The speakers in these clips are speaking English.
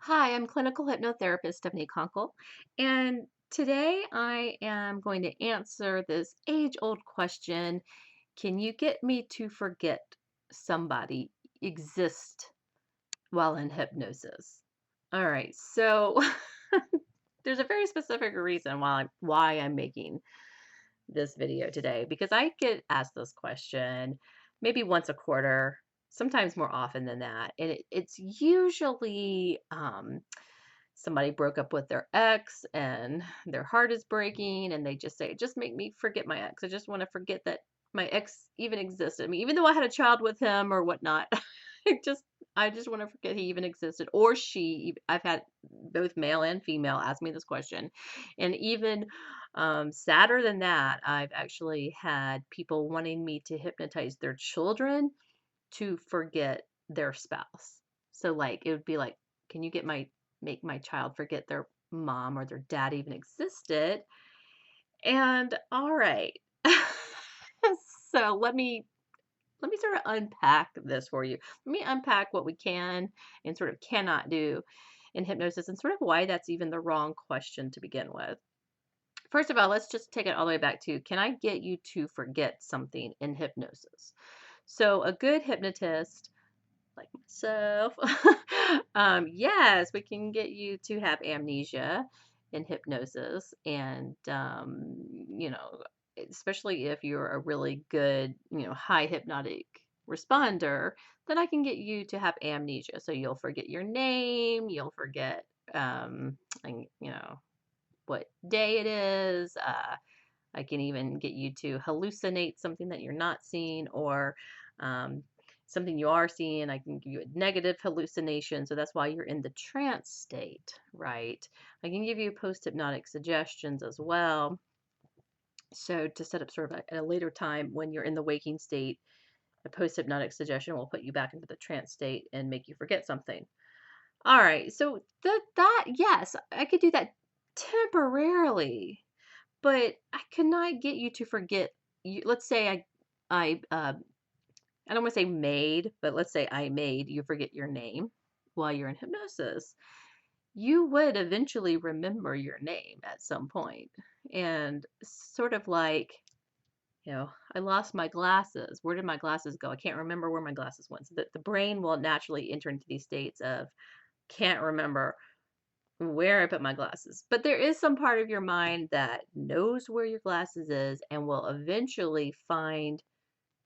Hi, I'm clinical hypnotherapist Stephanie Conkle, and today I am going to answer this age-old question. Can you get me to forget somebody exist while in hypnosis? All right, so there's a very specific reason why I'm making this video today because I get asked this question maybe once a quarter, sometimes more often than that, and it's usually somebody broke up with their ex and their heart is breaking and they just say, just make me forget my ex. I just want to forget that my ex even existed. I mean, even though I had a child with him or whatnot, I just I just want to forget he even existed or she. I've had both male and female ask me this question. And even sadder than that, I've actually had people wanting me to hypnotize their children to forget their spouse. So like it would be like, can you make my child forget their mom or their dad even existed? And all right. So let me sort of unpack this for you. Let me unpack what we can and sort of cannot do in hypnosis and sort of why that's even the wrong question to begin with. First of all, let's just take it all the way back to, can I get you to forget something in hypnosis? So a good hypnotist like myself. Yes, we can get you to have amnesia in hypnosis, and especially if you're a really good, high hypnotic responder, then I can get you to have amnesia. So you'll forget your name, you'll forget, and, what day it is. I can even get you to hallucinate something that you're not seeing or um, something you are seeing. I can give you a negative hallucination. So that's why you're in the trance state, right? I can give you post hypnotic suggestions as well. So to set up sort of at a later time when you're in the waking state, a post hypnotic suggestion will put you back into the trance state and make you forget something. All right. So yes, I could do that temporarily, but I could not get you to forget. Let's say I don't want to say made, but let's say I made you forget your name while you're in hypnosis. You would eventually remember your name at some point, and sort of like, I lost my glasses. Where did my glasses go? I can't remember where my glasses went. So the brain will naturally enter into these states of can't remember where I put my glasses. But there is some part of your mind that knows where your glasses is and will eventually find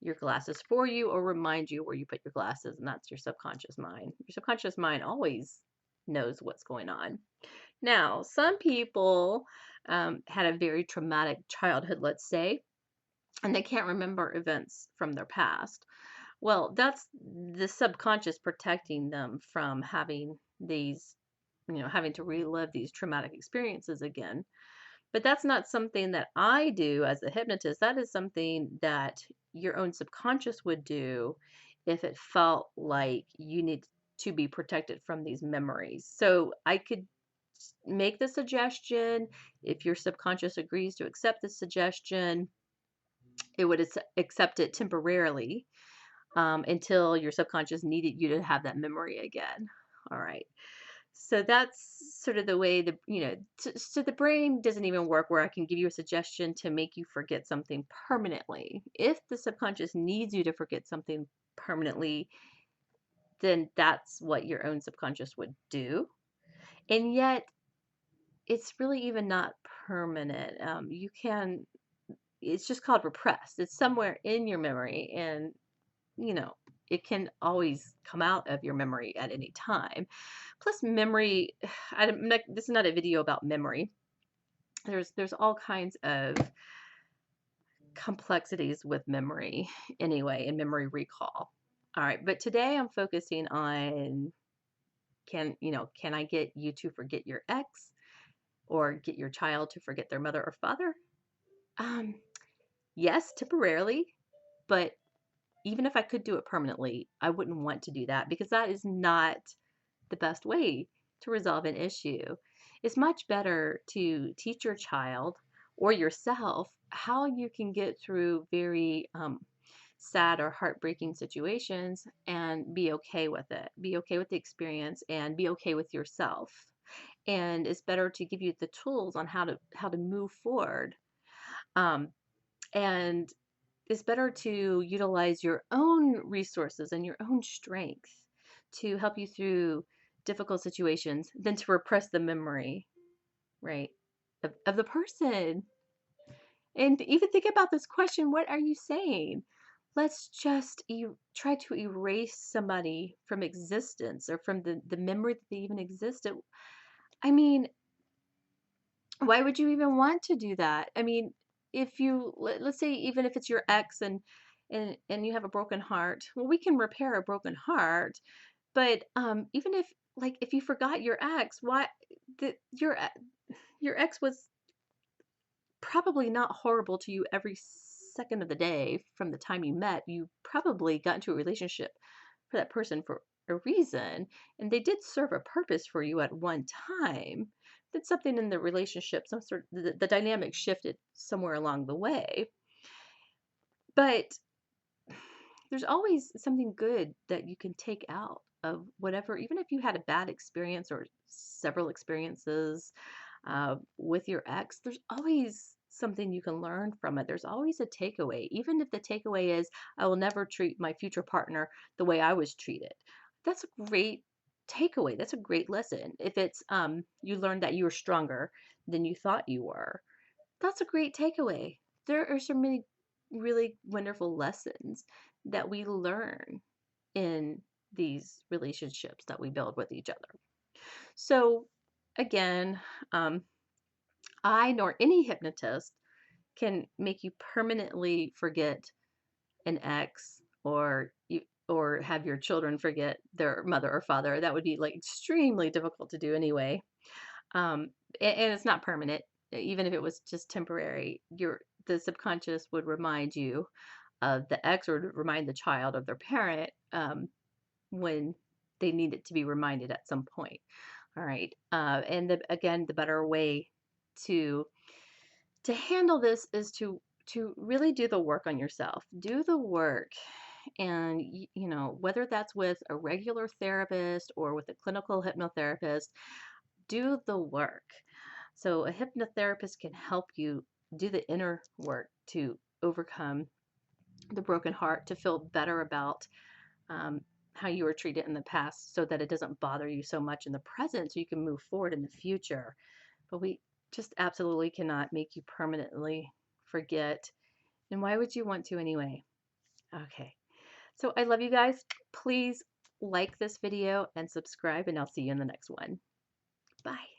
your glasses for you or remind you where you put your glasses, and that's your subconscious mind. Your subconscious mind always knows what's going on. Now, some people had a very traumatic childhood, let's say, and they can't remember events from their past. Well, that's the subconscious protecting them from having these, having to relive these traumatic experiences again. But that's not something that I do as a hypnotist. That is something that your own subconscious would do if it felt like you need to be protected from these memories. So I could make the suggestion. If your subconscious agrees to accept the suggestion, it would accept it temporarily until your subconscious needed you to have that memory again. All right. So that's sort of the way so the brain doesn't even work where I can give you a suggestion to make you forget something permanently. If the subconscious needs you to forget something permanently, then that's what your own subconscious would do. And yet, it's really even not permanent. It's just called repressed. It's somewhere in your memory, and you know, it can always come out of your memory at any time. Plus, memory, this is not a video about memory. There's all kinds of complexities with memory anyway, and memory recall. All right, but today I'm focusing on can I get you to forget your ex or get your child to forget their mother or father? Um, yes, temporarily, but even if I could do it permanently, I wouldn't want to do that because that is not the best way to resolve an issue. It's much better to teach your child or yourself how you can get through very sad or heartbreaking situations and be okay with it. Be okay with the experience and be okay with yourself. And it's better to give you the tools on how to move forward. Um, and it's better to utilize your own resources and your own strength to help you through difficult situations than to repress the memory, right, of the person. And even think about this question, what are you saying? Let's just try to erase somebody from existence or from the memory that they even existed. I mean, why would you even want to do that? I mean, if you let's say even if it's your ex and you have a broken heart, well, we can repair a broken heart, but even if like if you forgot your ex, why your ex was probably not horrible to you every second of the day from the time you met. You probably got into a relationship for that person for a reason, and they did serve a purpose for you at one time. Did something in the relationship, some sort the dynamic shifted somewhere along the way. But there's always something good that you can take out of whatever, even if you had a bad experience or several experiences with your ex, there's always something you can learn from it. There's always a takeaway, even if the takeaway is, I will never treat my future partner the way I was treated. That's a great takeaway. That's a great lesson. If it's you learned that you were stronger than you thought you were, that's a great takeaway. There are so many really wonderful lessons that we learn in these relationships that we build with each other. So, again, um, I nor any hypnotist can make you permanently forget an ex or have your children forget their mother or father. That would be like extremely difficult to do anyway. Um, and it's not permanent. Even if it was just temporary, the subconscious would remind you of the ex or remind the child of their parent when they need it to be reminded at some point. All right. And again, the better way to handle this is to really do the work on yourself. Do the work, and you know, whether that's with a regular therapist or with a clinical hypnotherapist, do the work. So a hypnotherapist can help you do the inner work to overcome the broken heart, to feel better about um, how you were treated in the past so that it doesn't bother you so much in the present so you can move forward in the future. But we just absolutely cannot make you permanently forget. And why would you want to anyway? Okay. So I love you guys. Please like this video and subscribe, and I'll see you in the next one. Bye.